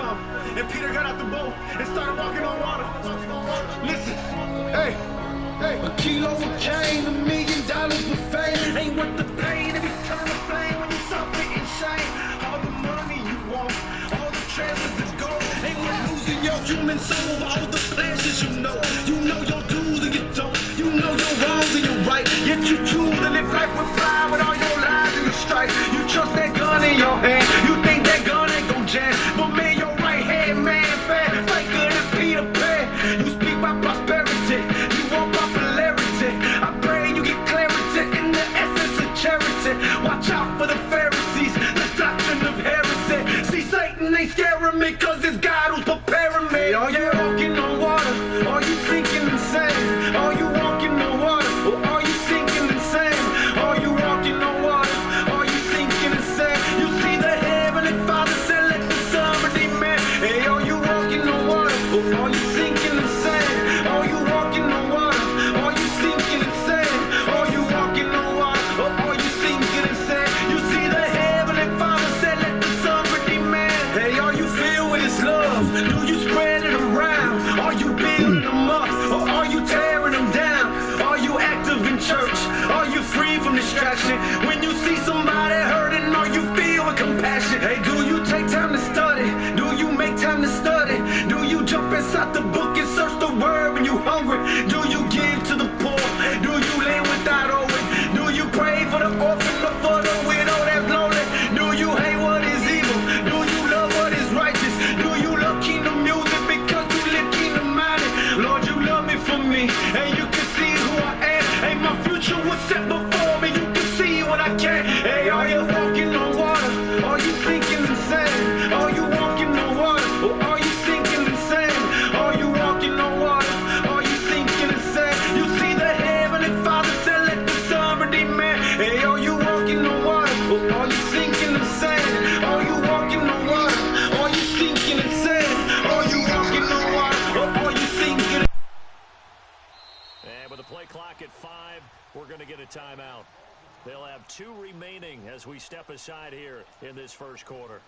come. And Peter got out the boat and started walking on water. Listen, hey. A kilo of cane, $1 million for fame. Ain't worth the pain if you turn the flame when you suffer in shame. All the money you want, all the treasures that go, ain't worth losing your human soul. All the pleasures you know your dues and you don't. You know your wrongs and your right. Yet you choose to live life with pride with all your lies and your strife. You trust that gun in your hand. You think that gun ain't gon' jam. But man, your right hand, man, fair. Fight good as Peter Pan. You speak by prosperity. You want popularity. I pray you get clarity in the essence of charity. Watch out for the Pharisees, the doctrine of heresy. See, Satan ain't scaring me cause it's God who's preparing me. Are you walking on water? Are you sinking in sand? Are you walking on water? Or are you sinking in sand? Are you walking on water? Are you sinking in sand? You see the heavenly Father said let the sun redeem man. Hey, are you walking on water? Or are you sinking in sand? Are you walking on water? Are you sinking in sand? Are you walking on water? Or are you sinking in sand? You see the heavenly Father said let the sun redeem man. Hey, are you filled with his love? Do you spread it around? Are you building them up? Or are you tearing them down? Are you active in church? Are you free from distraction? When you see somebody hurting, are you filled with compassion? Hey, do you take time to study? Do you make time to study? Do you jump inside the book and search the word when you hungry? Do you give to the poor? Do you live without owing? Do you pray for the orphan or for the widow that's lonely? Do you hate what is evil? Do you love what is righteous? Do you love kingdom music because you live kingdom minded? Lord, you love me for me, and you can see who I am. Hey, my future was set before me, you can see what I can. Hey, are you walking on water? Are you sinking in sand? Are you walking on water? Or are you sinking in sand? Are you walking on water? Are you sinking in sand? You see the heavenly Father said let the sun redeem man. Hey, are you walking on water? Or are you sinking in sand? Are you walking on water? Are you sinking in sand? Are you walking on water? Or are you sinking in... And with the play clock at 5, we're going to get a timeout. They'll have 2 remaining as we step aside here in this first quarter.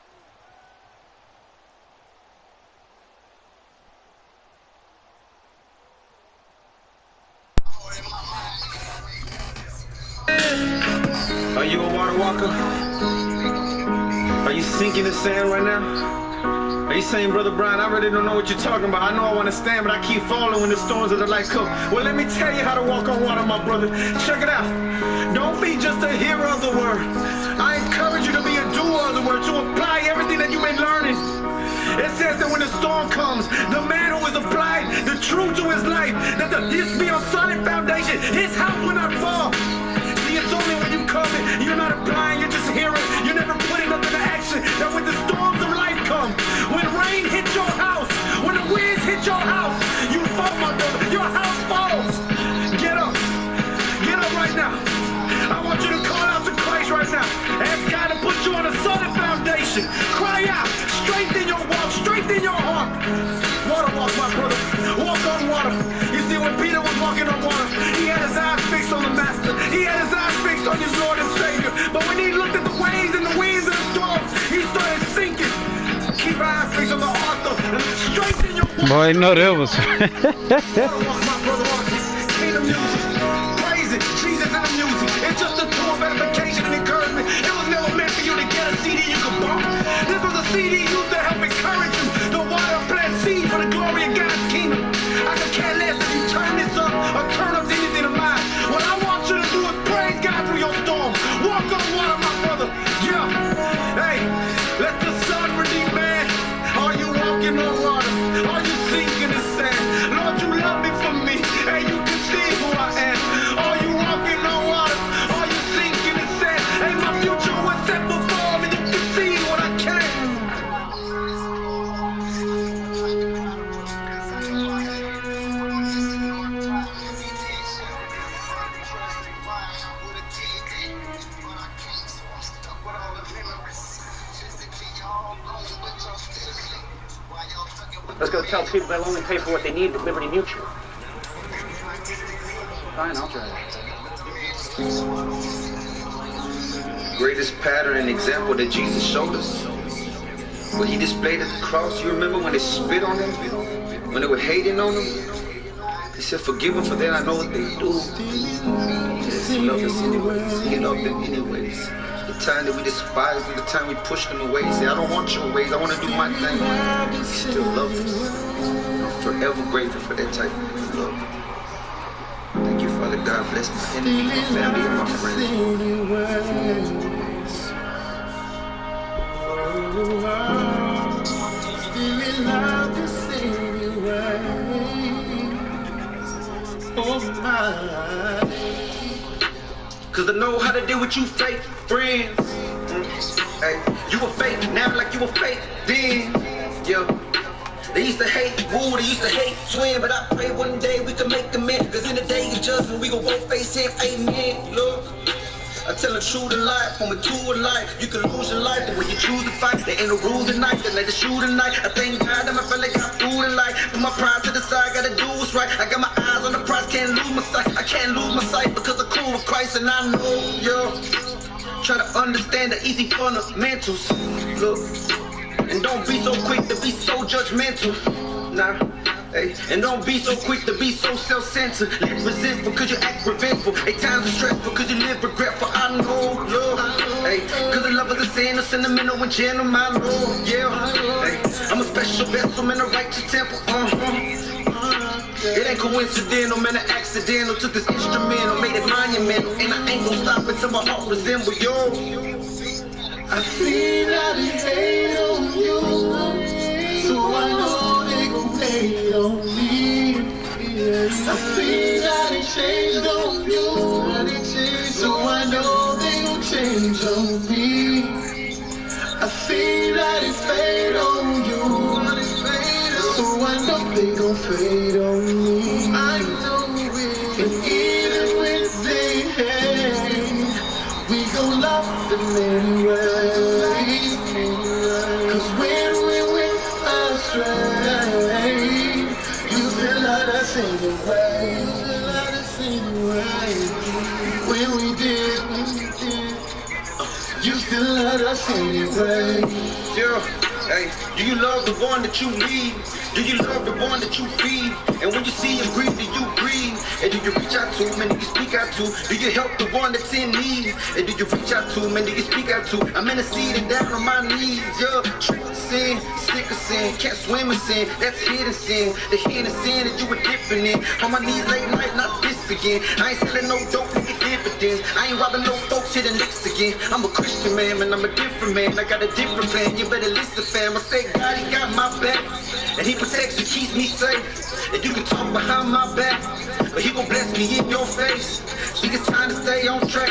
Are you a water walker? Are you sinking in sand right now? Are you saying, Brother Brian, I really don't know what you're talking about. I know I want to stand, but I keep falling when the storms of the life come. Well, let me tell you how to walk on water, my brother. Check it out. Don't be just a hearer of the word. I encourage you to be a doer of the word, to apply everything that you've been learning. It says that when the storm comes, the man who is applied the truth to his life, that this be on solid foundation, his house will not fall. See, it's only when you come in, you're not applying, you're just hearing, you're never putting up into action, that when the storms of life come, when rain hits your house, when the winds hit your house, you fall, my brother, your house falls. Get up right now. I want you to call out to Christ right now. Ask God to put you on a solid foundation. Cry out, strengthen your walk, strengthen your heart. Water walk, my brother, walk on water. You see, when Peter was walking on water, he had his eyes fixed on the Master. He had his eyes fixed on his Lord and Savior. But when he looked at the waves and the winds and the storms, he started sinking. Keep your eyes fixed on the author and strengthen your walk. Boy, no nervous. Water walk, my brother, walk. Kingdom music. Praise it. Jesus in the music. It's just a tool of edification and encouragement. It was never meant for you to get a CD you could bump. This was a CD used to help encourage you to water and plant seed for the glory of God's kingdom. I could care less if you turn this up or turn up anything of mine. What I want you to do is praise God through your storm. Walk on water, my brother. Yeah. Hey, let the sun redeem man. Are you walking on water? Are you sinking in sand? Lord, you love me for me, and you can see who I am. Are you walking on water? Are you sinking in sand? Hey, my future was set before me, you can see what I can. Let's go tell people they'll only pay for what they need with Liberty Mutual. Fine, I'll try it. Greatest pattern and example that Jesus showed us What he displayed at the cross, you remember when they spit on him? When they were hating on him? He said, forgive them for that, I know what they do. Yes, he loved us anyways. He loved them anyways. The time that we despised him, the time we pushed him away, he said, I don't want your ways, I want to do my thing. He still loves us. I'm forever grateful for that type of love. Thank you, Father God. Bless my enemies, my family, and my friends. Cause I know how to deal with you fake friends. Hey, you were fake now like you were fake then. Yeah. They used to hate Woo, they used to hate Twin, but I pray one day we can make amends. Cause in the day of judgment we gon' both face him, amen. Look, I tell the truth in life, from a two in life. You can lose your life the way you choose to fight. There ain't no rules tonight, then they just shoot tonight. I thank God that my family got food in life. Put my pride to the side, gotta do what's right. I got my eyes on the prize, can't lose my sight. I can't lose my sight because I'm cool with Christ, and I know, yo. Try to understand the easy fundamentals. Look, and don't be so quick to be so judgmental. Nah, hey, and don't be so quick to be so self-centered. Live resentful cause you act revengeful. Hey, times are stressful cause you live regretful. I know, love. Hey, cause the love is a sin, a sentimental and gentle, my Lord. Yeah, hey, I'm a special vessel in a righteous temple. It ain't coincidental, man, an accidental. Took this instrumental, made it monumental. And I ain't gon' stop until my heart resemble yours. I feel that they hate on you, so I know they gon' hate on me. I feel that they changed on you, so I know they gon' change on me. I feel that they fade on you, so I know they gon' fade on me. I know it, and even when they hate, we gon' love them anyway. Cause when we went astray, you still love us anyway. When we did, you still love us anyway. Yeah, hey, do you love the one that you lead? Do you love the one that you feed? And when you see him grieve, do you grieve? And do you reach out to him and do you speak out to? Do you help the one that's in need? And do you reach out to him and do you speak out to? I'm in the seat and down on my knees, yeah. Trick of sin, sick of sin, can't swim in sin, that's hidden sin. The hidden sin that you were dipping in. On my knees late night, not this again. I ain't selling no dope, nigga, dividends. I ain't robbing no folks, hitting licks again. I'm a Christian man, man, I'm a different man. I got a different plan, you better listen, fam. I say God, he got my back. And he protects and keeps me safe. And you can talk behind my back, but he gon' bless me in your face. Think it's time to stay on track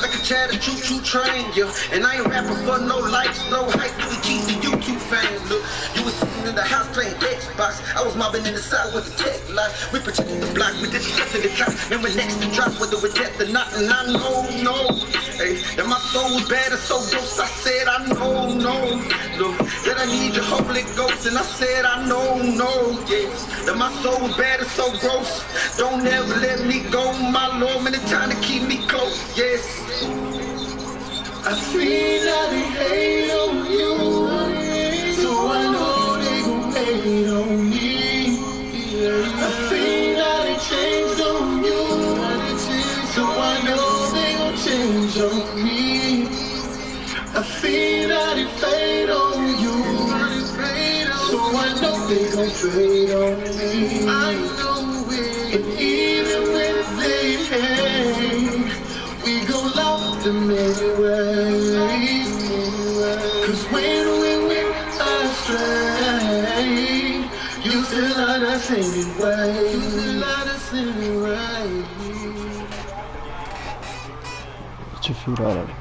like a chatter choo-choo train, yeah. And I ain't rapping for no likes, no hype, you can keep the YouTube fame. Look, you was sitting in the house playing Xbox. I was mobbing in the side with the tech light. We protected the block, we disrespected the drop. And we're next to drop, whether we're death or not. And I know, hey, that my soul was bad and so gross. I said, I know, look, that I need your Holy Ghost. And I said, I know, yes, that my soul was bad and so gross. Don't ever let me go, my Lord, man, it's time to keep me close, yes. I feel that they hate on you, so I know they gon' hate on me. I feel that they changed on you, so I know they gon' change on me. I feel that they fade on you, so I know they gon' fade on me. I know it, and even when they hate, we gon' love them anyway. Cause when we went astray, you still love us anyway. Put your feet out of it.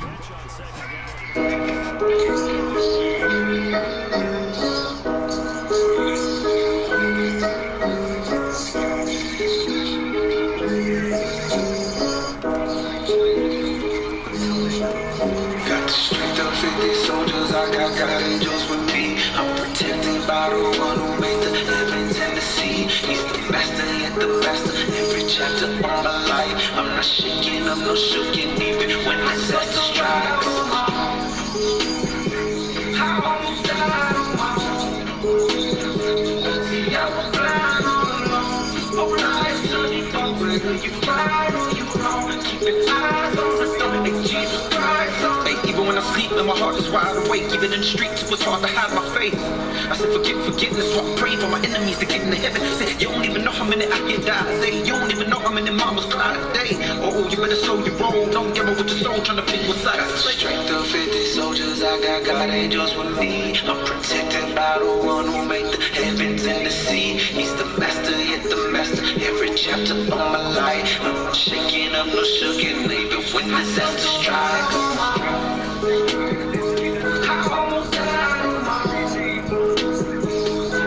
I got angels with me. I'm protected by the one who made the heavens and the sea. He's the master and the master. Every chapter of my life, I'm not shaking, I'm not shooking, even when disaster strikes. I almost died. whether you right or you wrong, keep your eyes on the door. Hey, Jesus Christ, hey, even when I sleep and my heart is wide awake, even in the streets it was hard to hide my faith. I said forgiveness, so I pray for my enemies to get into heaven. Say, you don't even know how many I get die a day. You don't even know how many mamas cry a day. Oh, you better slow your roll, don't gamble with your soul, trying to pick what side. Got the strength of 50 soldiers, I got God angels with me. I'm protected by the one who made the heavens and the sea. He's the master, yet the master. Every chapter of my life, I'm not shaking, I'm not shaking, even when disaster strikes. I almost died on my own.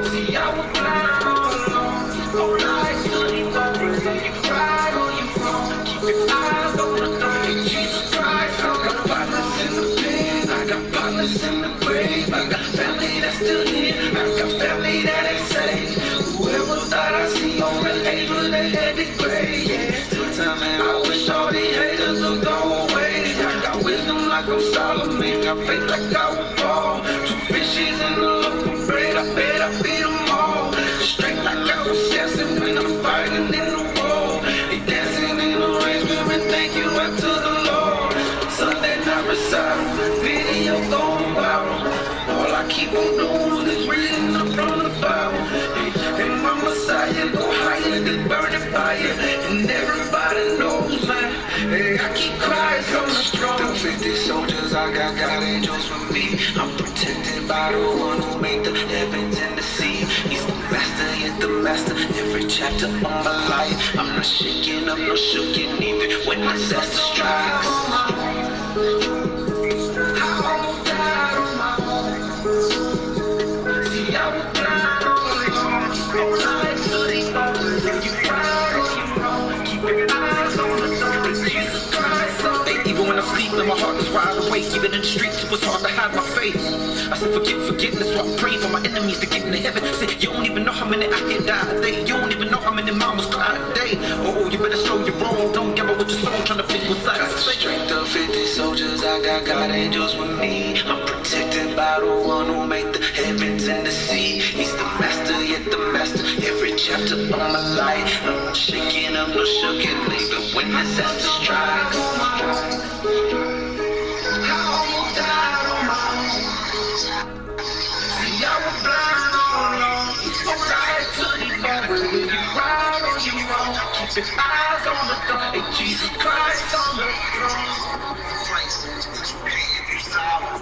See, I was blind all alone. All I study for is if you right or you wrong. Keep your eyes on the door. Jesus Christ, I got partners in the pen, I got partners in the grave. I got family that's still here, I got family that ain't saved. Whoever thought I'd see on the angel that had the grave. Yeah, sometimes I wish all these haters would go away. I got wisdom like I'm Solomon, got faith like I was Paul. 2 fishes in the loaf of bread, I bet I feed them all. Strength like I was Samson when I'm fighting in the war. They dancing in the rain, screaming thank you unto the Lord. Sunday night recital, video going viral. All I keep on doing is reading up from the Bible. And my Messiah go higher than burning fire. And everybody knows, man, hey, I keep crying from the strong. The 50 soldiers, I got God angels with me. I'm protected by the one who made the heavens and the sea. He's the master, yet the master. Every chapter of my life, I'm not shaking, I'm not shooken, even when disaster strikes. I almost died on my own. See, I was blind all along. All I study for is if you right or you wrong. Keep your eyes on the door. Jesus Christ, hey, even when I sleep and my heart is wide awake, even in the streets it was hard to hide my faith. I said forgiveness, so I pray for my enemies to get into heaven. Say, you don't even know how many I get die a day. You don't even know how many mamas cry a day. Oh, you better slow your roll, don't gamble with your soul, trying to pick what side. Got the strength of 50 soldiers, I got God angels with me. I'm protected by the one who made the heavens and the sea. He's the master, yet the master. Every chapter of my life, I'm not shaking, I'm not shooken, even when disaster strikes. I almost died on my own. See, I was blind all along. All I had to eat whether you right or you wrong. Keep your eyes on the door. Hey, Jesus Christ on the throne.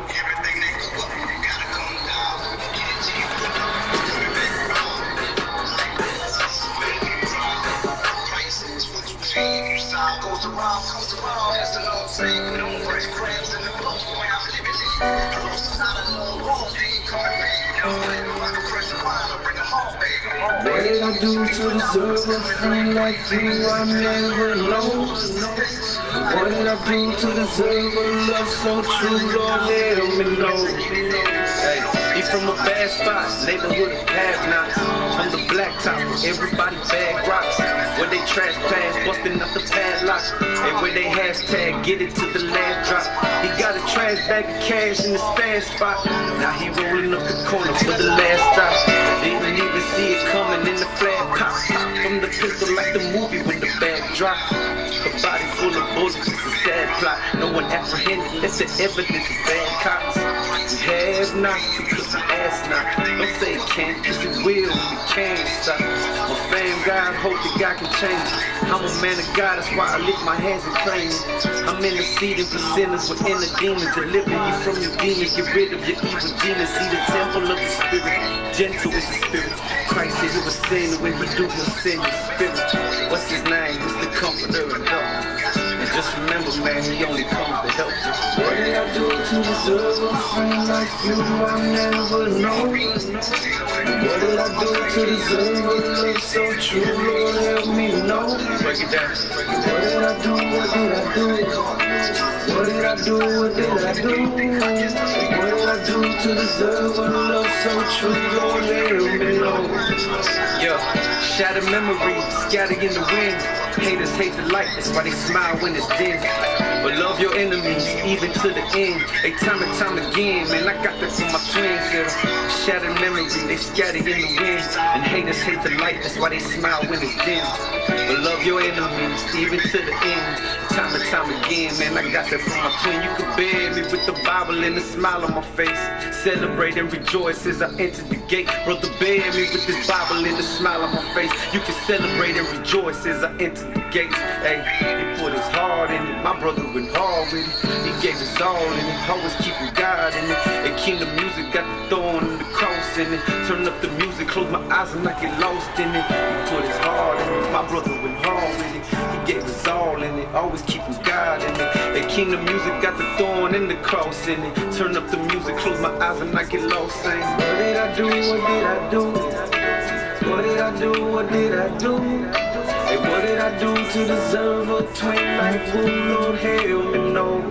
Everything that go up, you gotta come down. Get it to you. Goes around, as the Lord say, we don't break crabs in the boat, the way I'm living it. Close not a little wrong, they ain't coming back. Now I'm living like a fresh wine, I'll bring them home, baby. What did I do to deserve a friend like you? I never know. What did I do to deserve a love so true? Lord, let me know. Hey, he from a bad spot, neighborhood of have-nots. On the blacktop, everybody bag rocks. Where they trash pass, busting up the padlocks. And where they hashtag, get it to the last drop. He got a trash bag of cash in the stash spot. Now he rolling up the corner for the last drop. Didn't even see it coming in the flat pop. From the pistol like the movie when the bag drop. A body full of bullets, it's a sad plot. No one apprehended, that's the evidence of bad cops. We have not, because we ask not. Don't say it can't, cause it will when you can't stop. My fame, God, hope that God can change it. I'm a man of God, that's why I lift my hands and claim it. I'm interceding for sinners with inner demons. Deliver you from your demons, get rid of your evil demons. See the temple of the Spirit, gentle is the Spirit. Christ said he was saying when he do, he'll send his Spirit. What's his name? It's the Comforter and help. And just remember, man, he only comes to help you. What did I do to deserve a friend like you? I never know. What did I do to deserve a love so true? Lord, help me know. Break it down. What did I do? What did I do? What did I do? What did I do? What did I do to deserve a love so true? Lord, help me know. Yeah, shattered memories, scattered in the wind. Haters hate the light, that's why they smile when it's his den. But love your enemies, even to the end. Hey, time and time again, man, I got that from my twins. Shattered memory, they scattered in the wind. And haters hate the light, that's why they smile when it's dim. But love your enemies, even to the end. Time and time again, man, I got that from my twin. You could bear me with the Bible and a smile on my face. Celebrate and rejoice as I enter the gate. Brother, bear me with this Bible and a smile on my face. You can celebrate and rejoice as I enter the gates. Hey, he put his heart in it. My brother went hard with it. He gave his all in it. Always keeping God in it. And Kingdom Music got the thorn and the cross in it. Turn up the music, close my eyes and I get lost in it. He put his heart in it. My brother went hard with it. He gave his all in it. Always keeping God in it. And Kingdom Music got the thorn and the cross in it. Turn up the music, close my eyes and I get lost saying, what did I do? What did I do? What did I do? What did I do? Hey, what did I do to deserve a twin like Woo? Lord, help me know.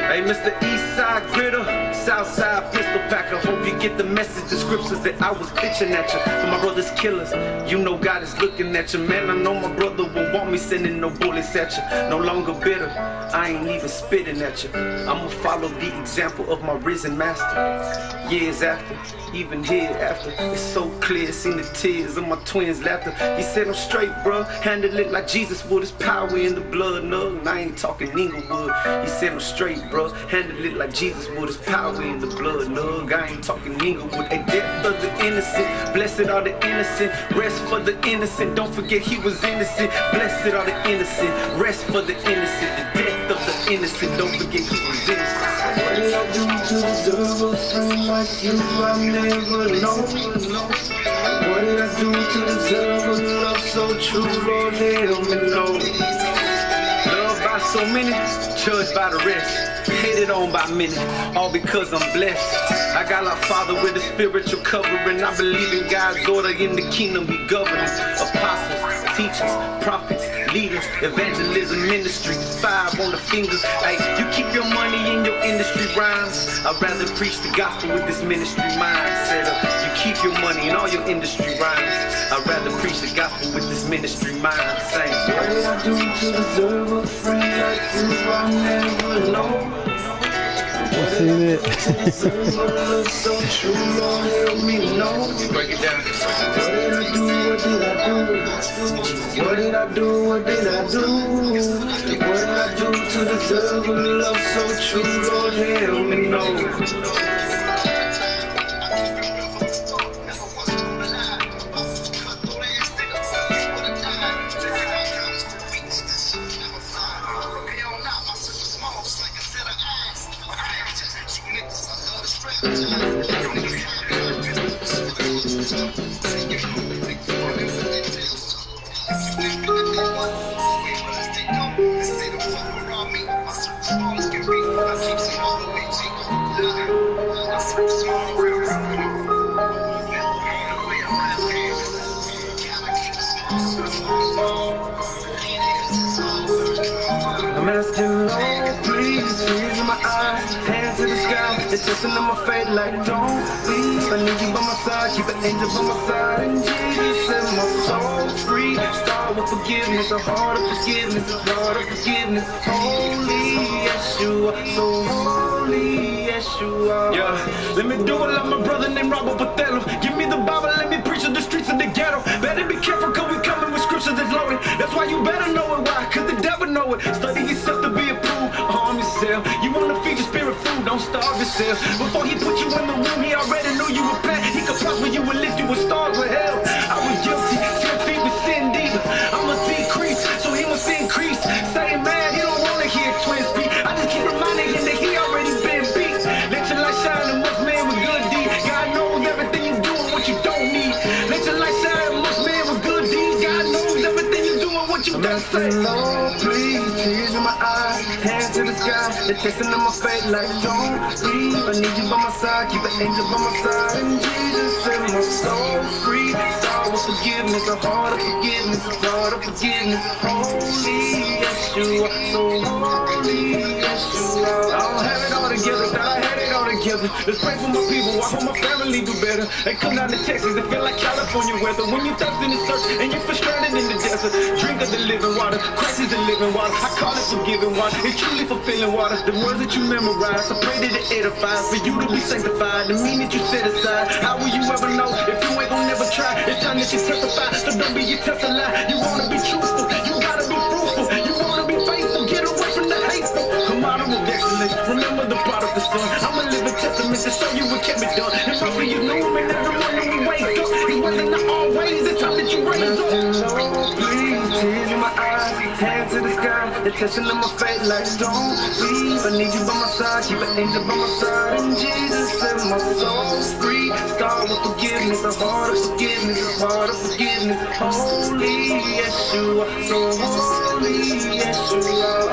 Hey, Mr. Eastside Gritter, Southside Pistol Packer. Hope you get the message, the scriptures that I was bitching at you. For my brother's killers, you know God is looking at you. Man, I know my brother won't want me sending no bullets at you. No longer bitter, I ain't even spitting at you. I'ma follow the example of my risen master. Years after, even hereafter, it's so clear, seen the tears of my twins' laughter. He said I'm straight, bro, handle it like Jesus would. His power in the blood, no, and I ain't talking Inglewood. He said I'm straight, bro, handle it like Jesus would. His power in the blood, no, I ain't talking Inglewood. A death of the innocent, blessed are the innocent, rest for the innocent. Don't forget he was innocent, blessed are the innocent, rest for the innocent. The death of the innocent, don't forget he was innocent. What did I do to deserve a friend like you? I never know. What did I do to deserve a love so true? Lord, help me know. Loved by so many, judged by the rest, hated on by many, all because I'm blessed. I got our Father with a spiritual covering. I believe in God's order in the kingdom he governs. Apostles, teachers, prophets, leaders, evangelism, ministry, 5 on the fingers. Hey, you keep your money in your industry rhymes. I'd rather preach the gospel with this ministry mindset. You keep your money in all your industry rhymes. I'd rather preach the gospel with this ministry mind. Saying, what did I do to deserve a friend like you? I never know. I've seen it. So true, Lord, help me know. Break it down. What did I do? What did I do? What did I do? What did I do? What did I do to deserve a love so true? Lord, help me know. I'm asking Lord, please, tears in my eyes, hands to the sky, it's just in my face like don't leave. I need you by my side, keep an angel by my side, and Jesus set my soul free. Start with forgiveness, a heart of forgiveness, a heart of forgiveness. Holy Yeshua, so holy Yeshua. Yeah, let me do it like my brother named Robert Pathello. Give me the Bible, let me preach in the streets of the ghetto. Better be careful, cause we coming with scriptures that's loaded. That's why you better know it, why? Cause the devil know it. Study yourself to be approved, harm yourself. You wanna feed your spirit food, don't starve yourself. Before he put you in the womb, he already knew you were bad. He could prosper you and lift you with stars with hell. I was guilty, 10 feet with sin deep. I must decrease, so he must increase. Saying man, he don't wanna hear twin speak. I just keep reminding him that he already been beat. Let your light shine amongst men with good deeds. God knows everything you do and what you don't need. Let your light shine amongst men with good deeds. God knows everything you do and what you don't say. Lord, please, tears in my eyes, hands to the sky, They're testing on my faith like don't leave. I need you by my side, keep an angel by my side. And Jesus set my soul free. Start with forgiveness, a heart of forgiveness, a heart of forgiveness. Holy, yes you are, so holy, yes you are. I don't have it all together, thought I had it all together. Let's pray for my people, I hope my family do better. They come down to Texas, it feel like California weather. When you thirst in the search and you're frustrated in the desert, drink of the living water, Christ is the living water. I call it forgiving water, it's truly fulfilling water. The words that you memorize, I pray that it edifies for you to be sanctified, the meaning that you set aside. How will you ever know if you ain't gonna never try? It's time that you testify, so don't be your test a lie. You wanna be truthful, you gotta be fruitful. You wanna be faithful, get away from the hateful. Come out of excellence, remember the prodigal son. I'm a living testament to show you what can be done. And probably you know him, and every morning we wake up, he's working not always the time that you raise up. Please, tears in my eyes, hands to the sky. They're testing on my faith like don't leave. I need you by my side, keep an angel by my side. And Jesus set my soul free. Start with forgiveness, a heart of forgiveness, a heart of forgiveness. Holy, yes you are, so holy, yes you are.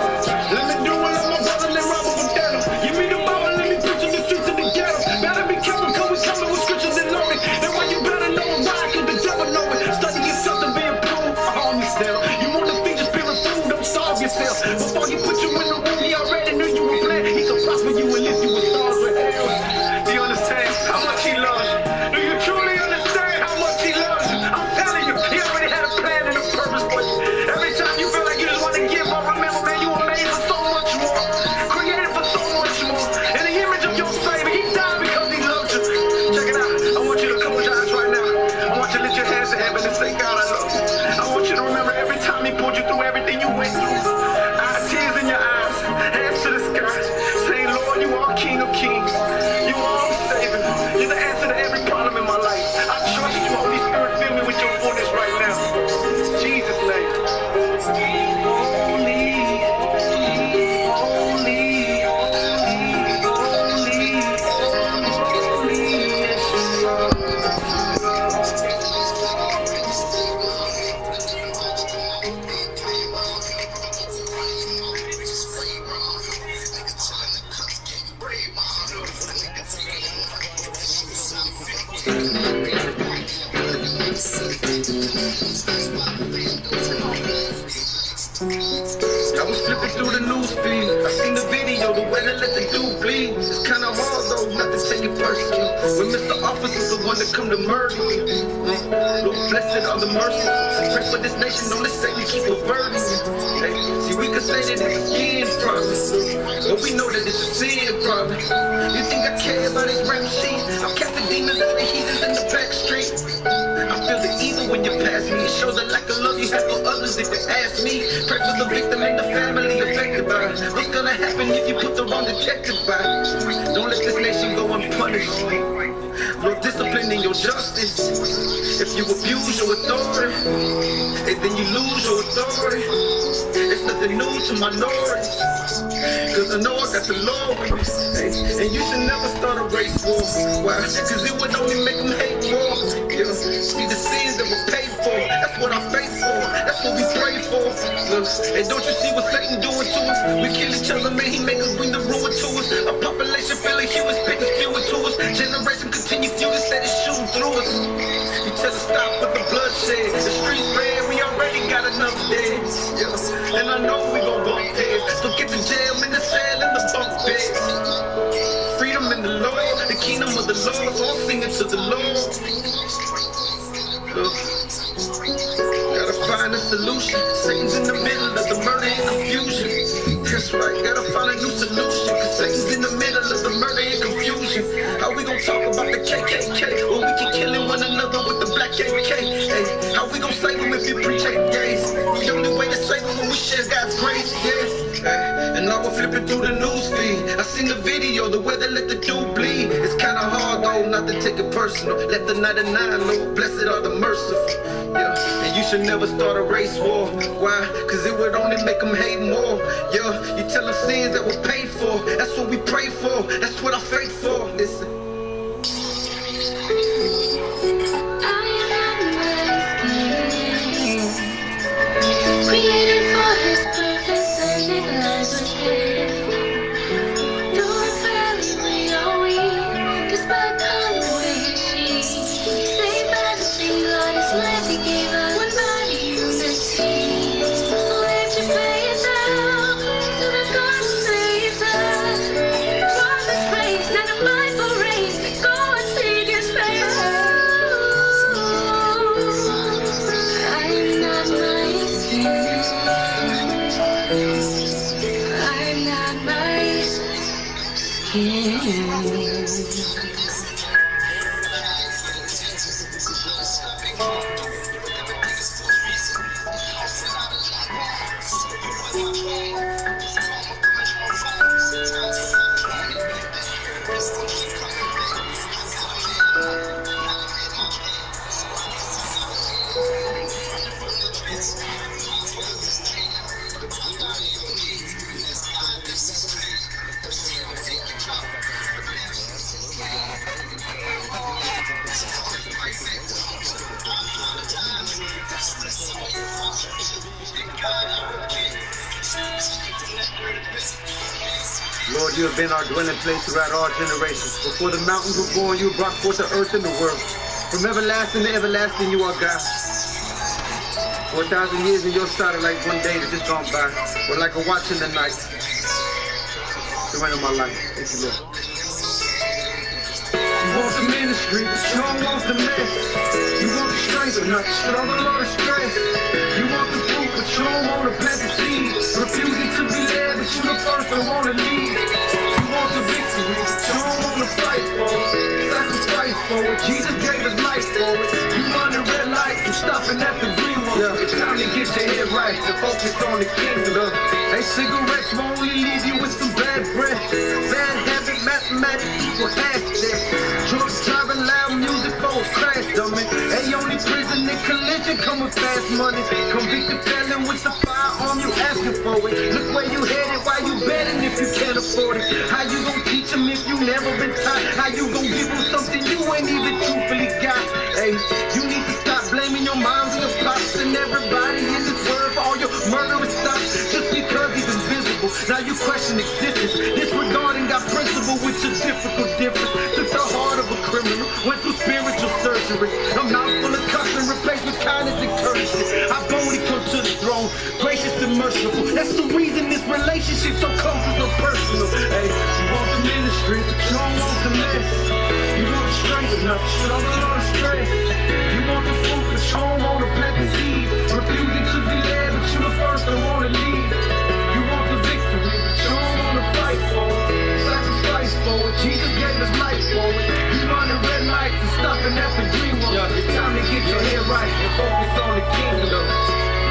Let me do it like my brother, let Robert with them. Give me the Bible, let me preach in the streets of the ghetto. Better be careful, cause we coming with scriptures and loaded. That's why you better know it, why? Cause the devil know it. Study yourself to be improved, harm yourself. You want to feed your spirit food, don't starve yourself. Before you put you in the room, he already knew you were planned. He could prosper you and lift you with stars with hell. Do you understand how much he loves you? Do you truly understand how much he loves you? I'm telling you, he already had a plan and a purpose for you. Every time you feel like you just want to give up, remember, man, you were made for so much more. Created for so much more. In the image of your Savior, he died because he loved you. Check it out. I want you to close your eyes right now. I want you to lift your hands to heaven and say, God, I love you. I want you to remember every time he pulled you through everything you went through. Tears in your eyes, hands to the sky, saying, Lord, you are King of Kings. You are the Savior. You're the answer to every problem in my life. I trust you, Holy Spirit, fill me with your fullness right now. In Jesus' name. Holy, holy, holy, holy, holy, yes you are. I was flipping through the news feed. I seen the video, the way they let the dude bleed. It's kinda hard though, not to take it personal. When Mr. Officer's the one that come to murder you. Lord, blessed are the merciful. Pray for this nation, don't let Satan keep averting you. Hey, see, we could say that it's a sin problem, but we know that it's a sin problem. You think I care about his rap sheet? I've kept the demons and the heathens in the back street. I feel the evil when you pass me. It shows the lack of love you have for others if you ask me. Pray for the victim and the family affected by it. What's gonna happen if you put the wrong detective by it? Don't let this nation go unpunished. Lord, discipline in your justice. If you abuse your authority, and then you lose your authority, it's nothing new to minorities. Cause I know I got the Lord with me. Hey, and you should never start a race war. Why? Cause it would only make them hate more. Yeah. See the sins that were paid for. That's what I faith for. That's what we pray for. Look, and don't you see what Satan doing to us? We kill each other, man, he make us bring the ruin to us. A population feeling human, spitting fuel to us. Generation continue fueling, set it shooting through us. You tell us stop with the bloodshed. The streets red, we already got enough dead. Yeah. And I know we gon' bump heads. So get the jail in the cell and the bunk bed. Freedom in the Lord, the kingdom of the Lord. So I'm singing to the Lord. Gotta find a solution. Satan's in the middle of the murder and confusion. That's right, gotta find a new solution. Cause Satan's in the middle of the murder and confusion. How we gon' talk about the KKK when we keep killing one another with the black AK? Hey, how we gon' save them if you preach hate gays? The only way to save them when we share God's grace, yeah. Hey, and I was flipping through the news feed. I seen the video, the way they let the dude bleed. It's kinda hard though not to take it personal. Let the 99 know, blessed are the merciful. Yeah, and you should never start a race war. Why? Cause it would only make them hate more. Yeah, you tell them sins that were paid for. That's what we pray for. That's what I faith for. Listen. Created for his purpose, saving lives with him. Lord, you have been our dwelling place throughout all generations. Before the mountains were born, you brought forth the earth and the world. From everlasting to everlasting, you are God. 4,000 years in your sight are like one day that just gone by, or like a watch in the night. The reign of my life. Thank you, Lord. You want the ministry, but you don't want the mess. You want the strength, but not the struggle or the stress. You want the fruit, but you don't want to plant the seed. Refusing to be led, but you the first that want to lead. You want the victory, but you don't want to fight for it. Sacrifice for it. Jesus gave his life for it. You run the red light, you stopping at the green one. Yeah. It's time to get your head right and focus on the kingdom. Hey, cigarettes will only leave you with some bad breath. Bad habit, mathematics equal hashtag. Drugs, driving, loud music, folks crash dummy. Hey, only prison and collision come with fast money. Convicted felon with the firearm, you asking for it. Look where you headed, why you betting if you can't afford it? How you gon' teach them if you never been taught? How you gon' give them something you ain't even truthfully got? Hey, you need to stop blaming your moms and your pops and everybody in this world for all your murderous stuff. Just because he's invisible, now you question existence. Disregarding God's principle, which is difficult difference. Took the heart of a criminal, went through spiritual surgery. A mouth full of cussing, replaced with kindness and courtesy. I boldly come to the throne, gracious and merciful. That's the reason this relationship so close and so personal. Hey, you want the ministry, but you don't want the mess. You want the strength, but not the struggle or the stress. You want the fruit, but you don't want to plant the seed. Refusing to be led, but you the first that want to lead. You want the victory, but you don't want to fight for it. Sacrifice for it. Jesus gave his life for it. You running red lights and stopping at the green one. It's time to get your head right and focus on the kingdom.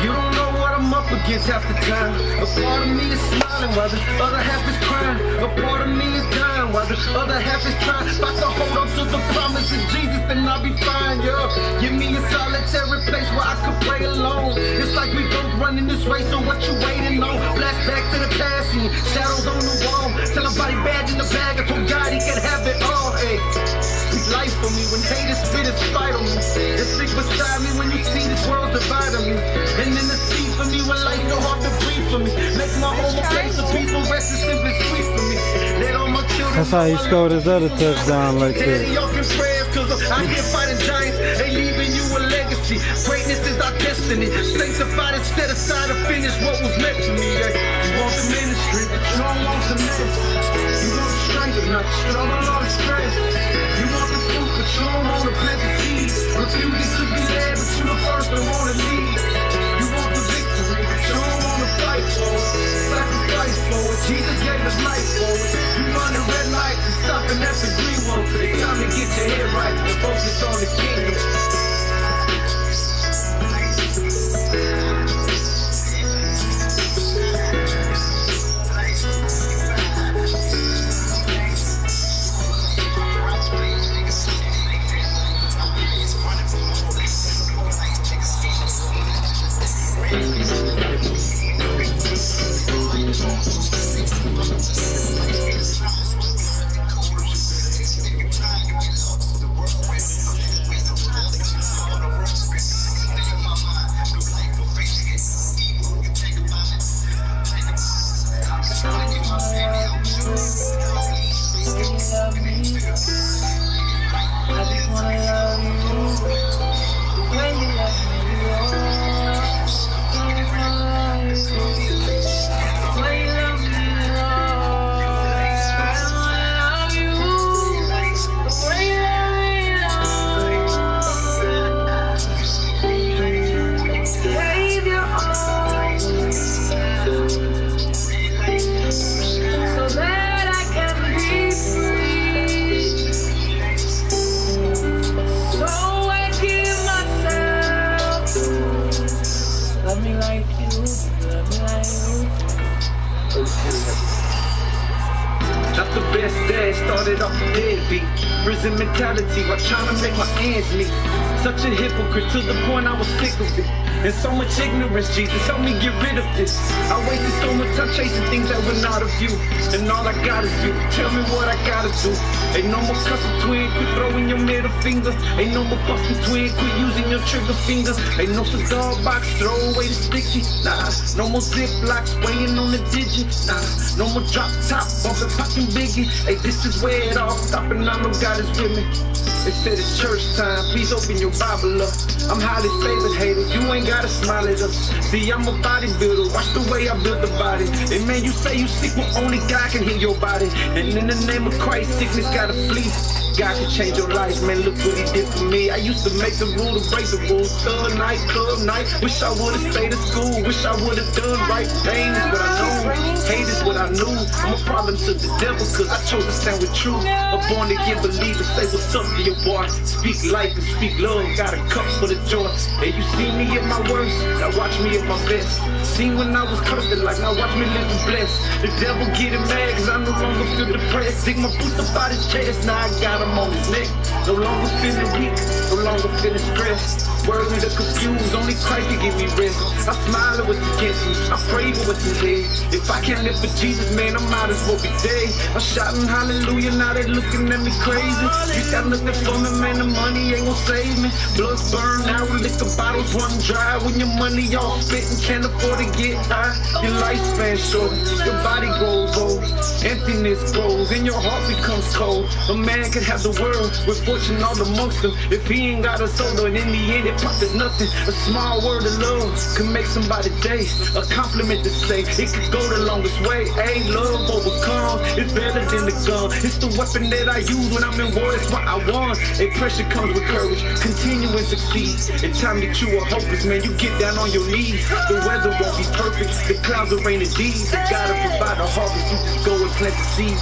You don't know what I'm up against half the time. A part of me is smiling while the other half is crying. A part of me is dying while the other half is trying. If I can hold on to the promise of Jesus, then I'll be fine, yeah. Give me a solitary place where I could pray alone. It's like we both running this race, so what you waiting on? Flashback to the past and shadows on the wall. Tell somebody bad in the bag, I told God he can have it all, hey. Speak life for me when haters spit and spite on me. And stick beside me when you see this world dividing me. And in the sea for me when life no hard to breathe for me. Make my home a place of peaceful rest and simply sweet for me. Let all my children. That's how he scored his other touchdown like that. Y'all can pray cause I'm here fighting giants and leaving you a legacy. Greatness is our destiny. Sanctified instead of trying to finish what was meant to me. You want the ministry, but you don't want the mess. You want the strength, but not the struggle or the stress. You want the fruit, but you don't want to plant the seed. Refusing to be led, but you the first that want to lead. You want the victory, but you don't want to fight for it. Sacrifice for it. Jesus gave his life for it. You run the red light and stopping at the green one. It's time to get your head right and focus on the kingdom. deadbeat. Prison mentality while trying to make my ends meet. Such a hypocrite to the point I was sick of it. And so much ignorance, Jesus, help me get rid of this. I wasted so much time chasing things that were not of you. And all I got is you. Tell me what I gotta do. Ain't no more cussing twin, quit throwing your middle finger. Ain't no more busting twin, quit using your trigger finger. Ain't no cigar box, throw away the sticky. Nah, no more ziplocs weighing on the digit. Nah, no more drop top, bumping, popping biggie. Hey, this is where it all stopped, and I know God is with me. They said it's church time, please open your Bible up. I'm highly favored, hater, you ain't gotta smile at us. See, I'm a bodybuilder, watch the way I build the body. And man, you say you sick, well only God can heal your body. And in the name of Christ, sickness gotta flee. God can change your life, man, look what he did for me. I used to make the rule to break the rules. Thug night, club night, wish I would've stayed at school. Wish I would've done right. Pain is what I know, hate is what I knew. I'm a problem to the devil, cause I chose to stand with truth. A born again believer, say what's up to your boy. Speak life and speak love, got a cup for the joy. And you see me at my worst, now watch me at my best. Seen when I was cursed like, now watch me live blessed. The devil getting mad cause I no longer feel depressed. Dig my boots up out his chest, now I got him on his neck. No longer feeling weak, no longer feeling stressed. Worried or confused, only Christ can give me rest. I smile at what's against me, I pray for what's ahead. If I can't live for Jesus, man, I might as well be dead. I'm shouting hallelujah, now they looking at me crazy. You got nothing for me, man, the money ain't gon' save me. Blood's burned out, liquor bottles run dry. When your money all spent and can't afford to get high, your lifespan short, your body grows old. Emptiness grows and your heart becomes cold. A man can have the world with fortune all amongst them. If he ain't got a soul, and in the end it profits nothing. A small word of love can make somebody's day. A compliment to say, it could go the longest way. Hey, love overcome, it's better than the gun. It's the weapon that I use when I'm in war, it's what I want. A pressure comes with courage, continue and succeed. In time that you are hopeless, man, you get down on your knees. The weather won't be perfect, the clouds will rain indeed. They gotta provide a harvest, you just go and plant the seed.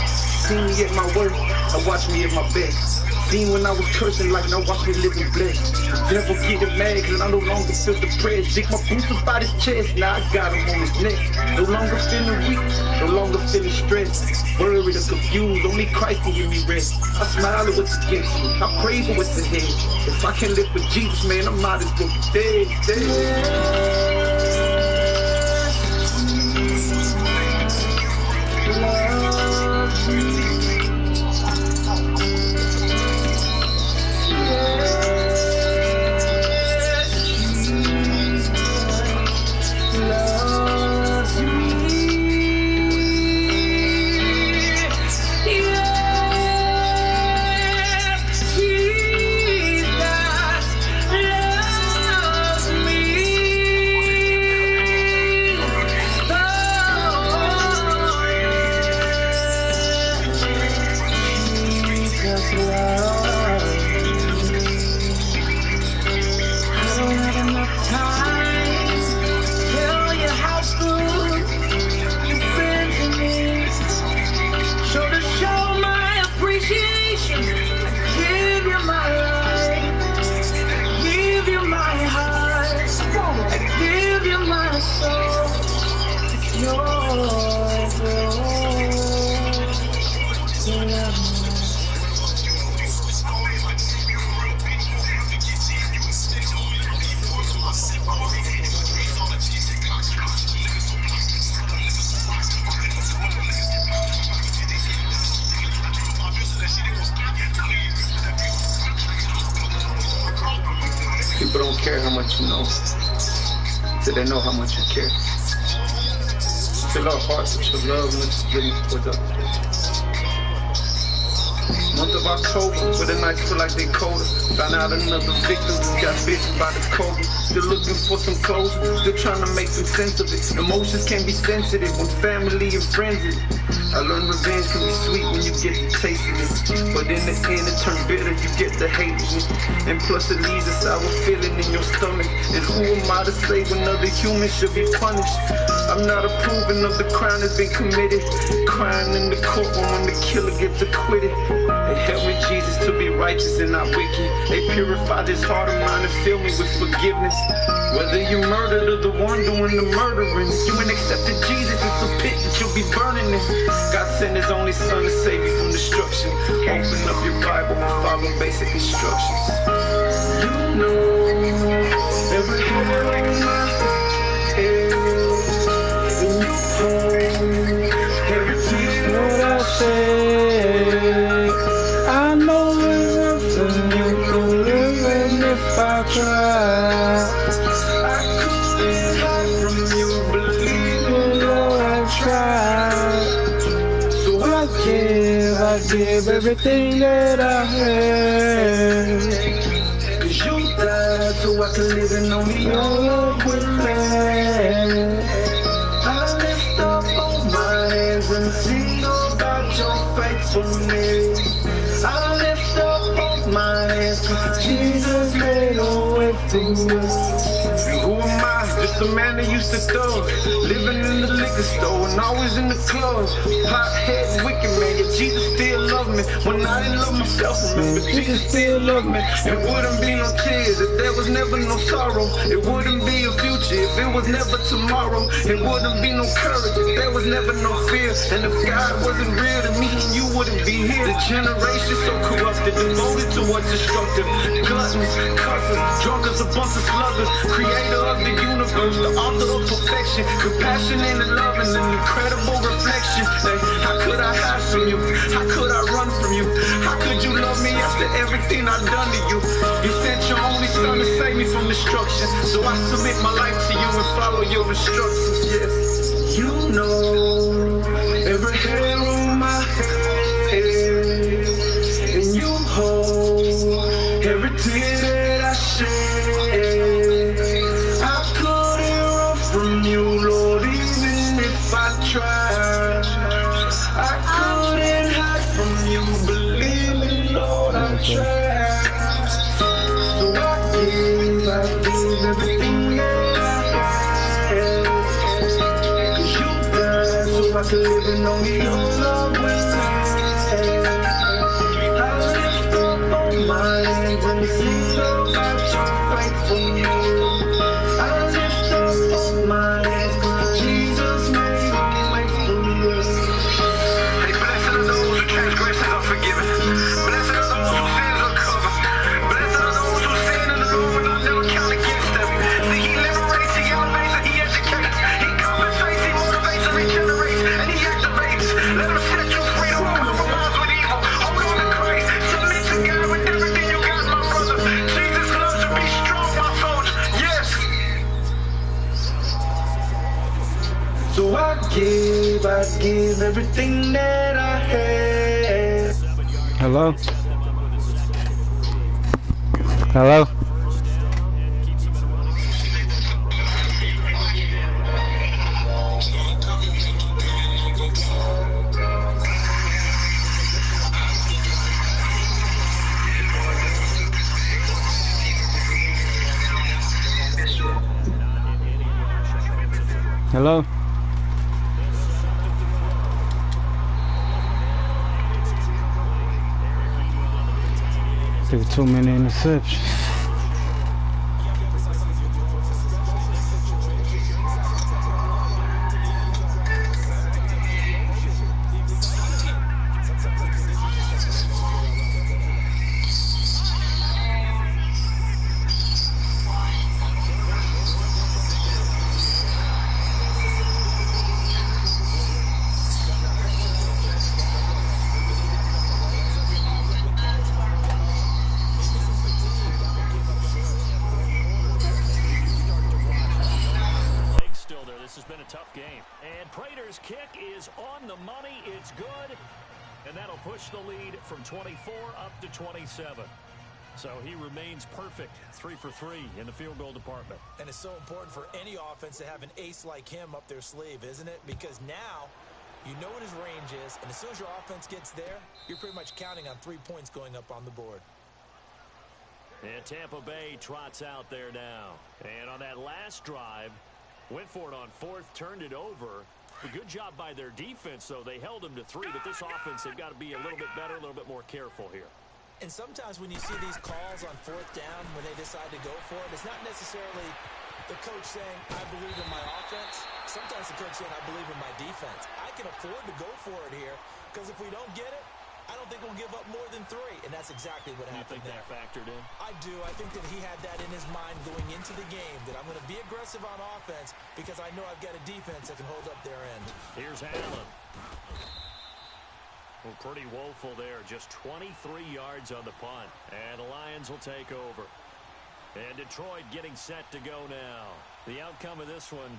See me at my worst, or watch me at my best. Seen when I was cursing like, now watch me living blessed. The devil getting mad cause I no longer feel depressed. Dig my boots up out his chest, now I got him on his neck. No longer feeling weak, no longer feeling stressed. Worried or confused, only Christ can give me rest. I smile at what's against me, I pray for what's ahead. If I can't live for Jesus, man, I might as well be dead. People don't care how much you know till they know how much you care. Fill our hearts with your love and with your goodness towards others. Month of October, but the nights feel like they colder. Found out another victim who got bitten by the COVID. Still looking for some closure, still trying to make some sense of it. Emotions can be sensitive when family and friends is. I learned revenge can be sweet when you get the taste of it. But in the end it turns bitter, you get the hate of it. And plus it leaves a sour feeling in your stomach. And who am I to say when other humans should be punished? I'm not approving of the crime that's been committed. Crying in the courtroom when the killer gets acquitted. Help me, Jesus, to be righteous and not wicked. They purify this heart of mine and fill me with forgiveness. Whether you murdered or the one doing the murdering, you ain't accepted Jesus, it's a pit that you'll be burning in. God sent his only son to save you from destruction. Open up your Bible and follow basic instructions. You know every hair on my head, and you hold every tear What I say, I know it's even if I try. I couldn't hide from you, believe me, Lord, Lord, I I tried. try. So I give everything that I have. cause you died so I could live and only your love would last. I lift up both my hands and sing about your faithfulness. I lift up both my hands cause Jesus made a way for us. Who am I? Just a man that used to thug, living in the liquor store and always in the club. Pothead, wicked man, yet Jesus still loved me when I didn't love myself. Remember, Jesus still loved me. It wouldn't be no tears if there was never no sorrow. It wouldn't be a future if it was never tomorrow. It wouldn't be no courage if there was never no fear. And if God wasn't real to me, you wouldn't be here. The generation so corrupted, devoted to what's destructive. Gluttons, cussers, drunkards, a bunch of sluggers. Creator of the universe, the author of perfection, compassionate and loving, an incredible reflection. Hey, how could I hide from you? How could I run from you? How could you love me after everything I've done to you? You sent your only son to save me from destruction, so I submit my life to you and follow your instructions. Yes, you know every hair on my head, and you hold every tear that I shed. I couldn't run from you, Lord, even if I tried. I couldn't hide from you, believe me, Lord, I tried. So I give everything that I have. Cause you died so I could live and only your love will last. I lift up on my hands and sing about your faithfulness. I lift up on my hands cause Jesus made a way for us. Hey, blessed are those whose transgressions are forgiven. Blessed are those whose sins are covered. Blessed are those who stand in the Lord will not never count against them. See, he liberates, he elevates, and he educates. He compensates, he motivates, and regenerates, and he activates. Let him set you free, don't compromise with evil. Hold on to Christ, submit to God with everything you got, my brother. Jesus loves you, be strong, my soldier. Yes. So I give everything that I have. Hello? Hello? Hello? Took too many interceptions. This has been a tough game. And Prater's kick is on the money. It's good. And that'll push the lead from 24 up to 27. So he remains perfect, 3 for 3 in the field goal department. And it's so important for any offense to have an ace like him up their sleeve, isn't it? Because now you know what his range is, and as soon as your offense gets there, you're pretty much counting on 3 points going up on the board. And Tampa Bay trots out there now. And on that last drive, went for it on fourth, turned it over. A good job by their defense, though. They held them to 3, but this offense, they've got to be a little bit better, a little bit more careful here. And sometimes when you see these calls on 4th down, when they decide to go for it, it's not necessarily the coach saying, I believe in my offense. Sometimes the coach saying, I believe in my defense. I can afford to go for it here, because if we don't get it, I don't think we'll give up more than 3, and that's exactly what happened there. You think that factored in? I do. I think that he had that in his mind going into the game, that I'm going to be aggressive on offense because I know I've got a defense that can hold up their end. Here's Allen. Well, pretty woeful there. Just 23 yards on the punt, and the Lions will take over. And Detroit getting set to go now. The outcome of this one,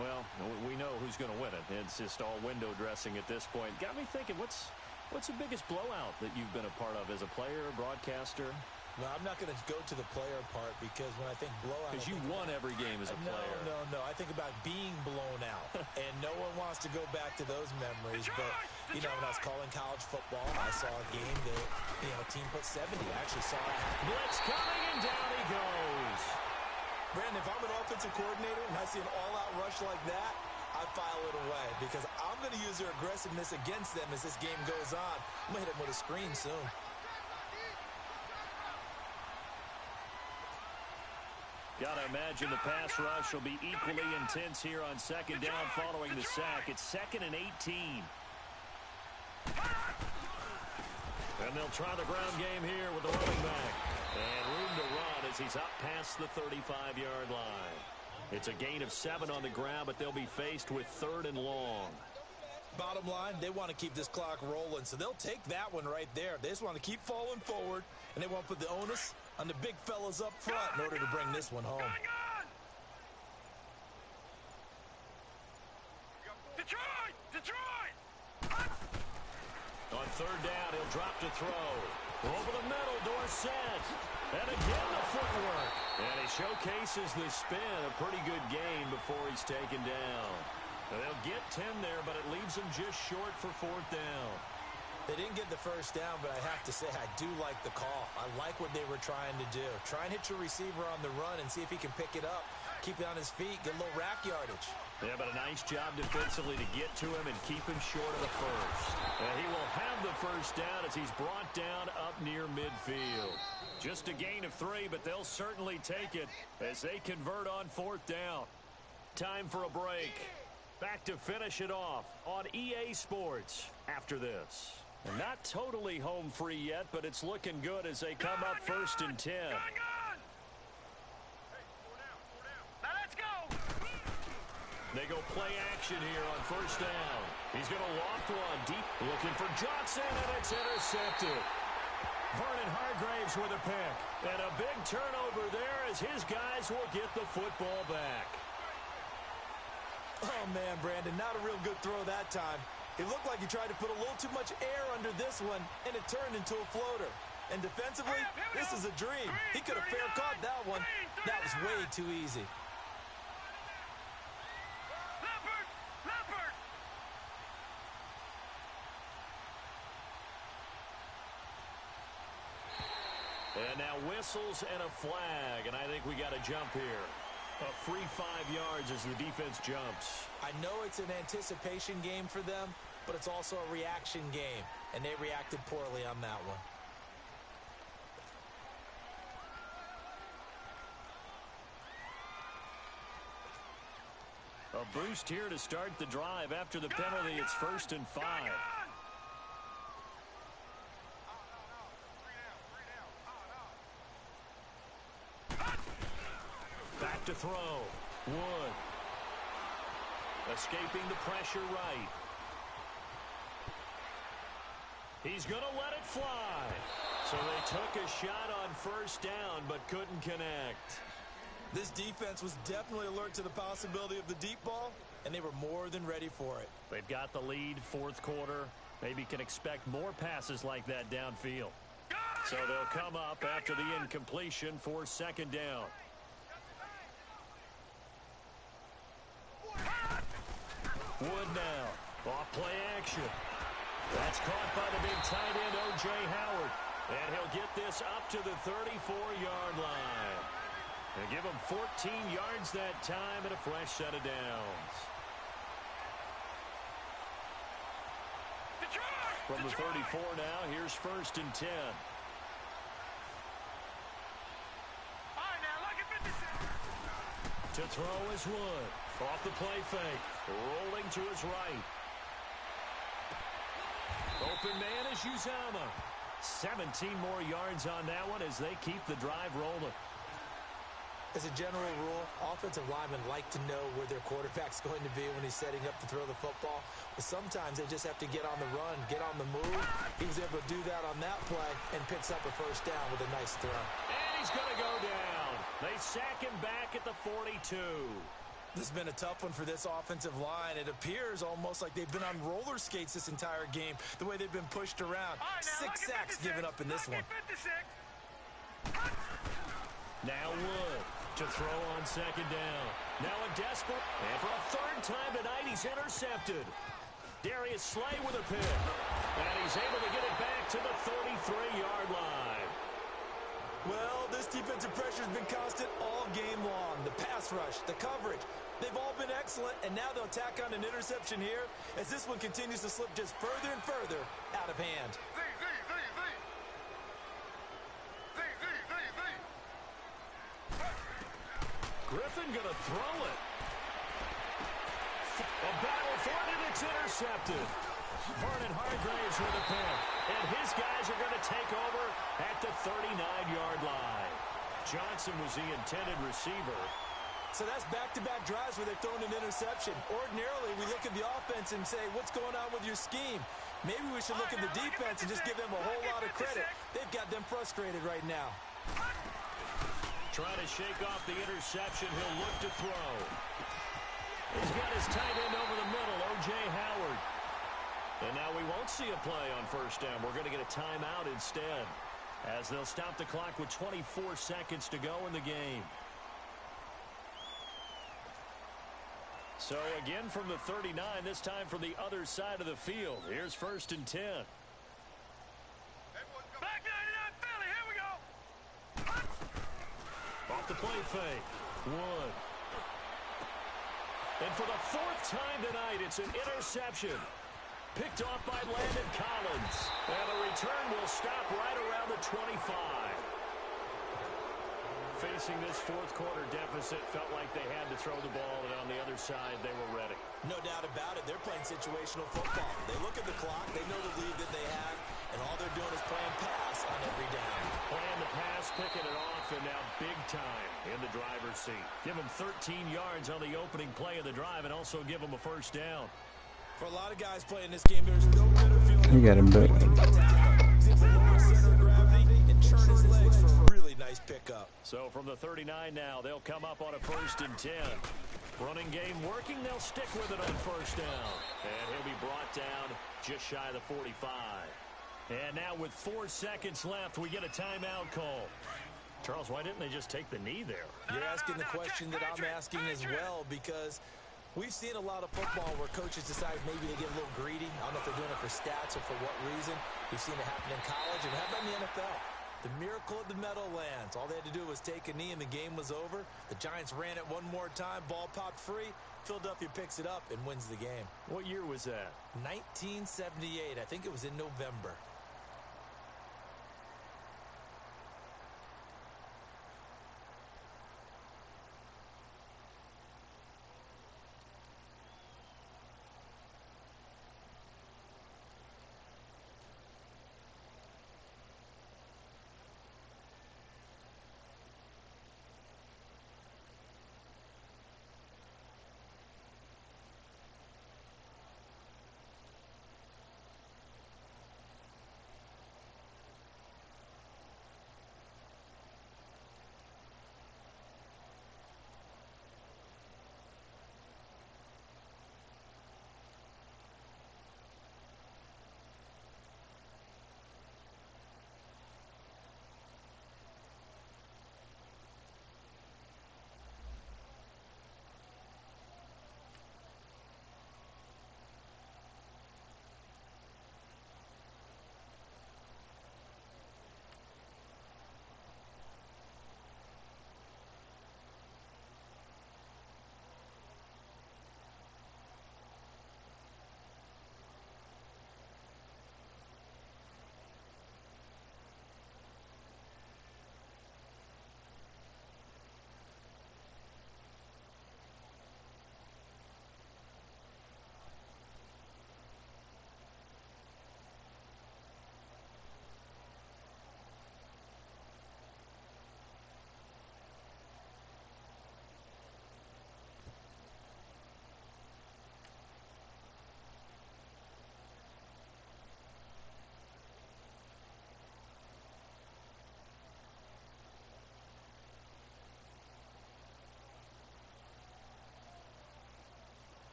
well, we know who's going to win it. It's just all window dressing at this point. Got me thinking, what's the biggest blowout that you've been a part of as a player, broadcaster? No, I'm not going to go to the player part because when I think blowout... Because you won every game as a player. No. I think about being blown out. And no one wants to go back to those memories. But, you know, when I was calling college football, I saw a game that, you know, a team put 70. I actually saw it happen. Blitz coming, and down he goes. Brandon, if I'm an offensive coordinator and I see an all-out rush like that, I file it away because I'm going to use their aggressiveness against them as this game goes on. I'm going to hit them with a screen soon. Got to imagine the pass rush will be equally intense here on 2nd down following the sack. It's 2nd and 18. And they'll try the ground game here with the running back. And room to run as he's up past the 35-yard line. It's a gain of 7 on the ground, but they'll be faced with 3rd and long. Bottom line, they want to keep this clock rolling, so they'll take that one right there. They just want to keep falling forward, and they want to put the onus on the big fellas up front in order to bring this one home. Detroit! On 3rd down, he'll drop to throw. Over the middle, Dorsett. And again, the footwork. And he showcases the spin. A pretty good game before he's taken down. Now, they'll get 10 there, but it leaves them just short for 4th down. They didn't get the first down, but I have to say I do like the call. I like what they were trying to do. Try and hit your receiver on the run and see if he can pick it up. Keep it on his feet, get a little rack yardage. Yeah, but a nice job defensively to get to him and keep him short of the first. And he will have the first down as he's brought down up near midfield. Just a gain of 3, but they'll certainly take it as they convert on 4th down. Time for a break. Back to finish it off on EA Sports after this. And not totally home free yet, but it's looking good as they come up 1st and 10. Now let's go! They go play action here on 1st down. He's going to loft one deep, looking for Johnson, and it's intercepted. Vernon Hargraves with a pick. And a big turnover there as his guys will get the football back. Oh, man, Brandon, not a real good throw that time. It looked like he tried to put a little too much air under this one, and it turned into a floater. And defensively, this is a dream. He could have fair caught that one. That was way too easy. Leopard! And now whistles and a flag, and I think we got a jump here. A free 5 yards as the defense jumps. I know it's an anticipation game for them, but it's also a reaction game, and they reacted poorly on that one. A boost here to start the drive. After the penalty, it's 1st and 5. Back to throw. Wood. Escaping the pressure right. He's going to let it fly. So they took a shot on 1st down, but couldn't connect. This defense was definitely alert to the possibility of the deep ball, and they were more than ready for it. They've got the lead, 4th quarter. Maybe can expect more passes like that downfield. So they'll come up after the incompletion for 2nd down. Wood now. Off play action. That's caught by the big tight end, O.J. Howard. And he'll get this up to the 34-yard line. And give him 14 yards that time and a fresh set of downs. From the 34 now, here's 1st and 10. To throw is Wood. Off the play fake. Rolling to his right. Open man is Uzama. 17 more yards on that one as they keep the drive rolling. As a general rule, offensive linemen like to know where their quarterback's going to be when he's setting up to throw the football. But sometimes they just have to get on the run, get on the move. He was able to do that on that play and picks up a 1st down with a nice throw. And he's going to go down. They sack him back at the 42. This has been a tough one for this offensive line. It appears almost like they've been on roller skates this entire game, the way they've been pushed around. 6 sacks given up in this one. Now Wood to throw on 2nd down. Now a desperate, and for a 3rd time tonight, he's intercepted. Darius Slay with a pick. And he's able to get it back to the 33-yard line. Well, this defensive pressure has been constant all game long. The pass rush, the coverage, they've all been excellent, and now they'll tack on an interception here as this one continues to slip just further and further out of hand. Griffin going to throw it. A battle for it, and it's intercepted. Vernon Hargraves with a pick. And his guys are going to take over at the 39-yard line. Johnson was the intended receiver. So that's back-to-back drives where they've thrown an interception. Ordinarily, we look at the offense and say, what's going on with your scheme? Maybe we should look at the defense and just give them a whole lot of credit. They've got them frustrated right now. Trying to shake off the interception. He'll look to throw. He's got his tight end over the middle, O.J. Howard. And now we won't see a play on 1st down. We're going to get a timeout instead, as they'll stop the clock with 24 seconds to go in the game. So again from the 39, this time from the other side of the field. Here's 1st and 10. Back 99 Philly, here we go. Off the play fake. Wood. And for the 4th time tonight, it's an interception. Picked off by Landon Collins. And the return will stop right around the 25. Facing this 4th quarter deficit, felt like they had to throw the ball, and on the other side, they were ready. No doubt about it. They're playing situational football. They look at the clock. They know the lead that they have, and all they're doing is playing pass on every down. Playing the pass, picking it off, and now big time in the driver's seat. Give him 13 yards on the opening play of the drive, and also give him a 1st down. For a lot of guys playing this game, there's no better feeling. You got him back. He's able to lower center of gravity and turn his legs for a really nice pickup. So from the 39 now, they'll come up on a 1st and 10. Running game working, they'll stick with it on 1st down. And he'll be brought down just shy of the 45. And now with 4 seconds left, we get a timeout call. Charles, why didn't they just take the knee there? You're asking the question that I'm asking as well, because we've seen a lot of football where coaches decide maybe they get a little greedy. I don't know if they're doing it for stats or for what reason. We've seen it happen in college, and it happened in the NFL. The miracle of the Meadowlands. All they had to do was take a knee, and the game was over. The Giants ran it one more time. Ball popped free. Philadelphia picks it up and wins the game. What year was that? 1978. I think it was in November.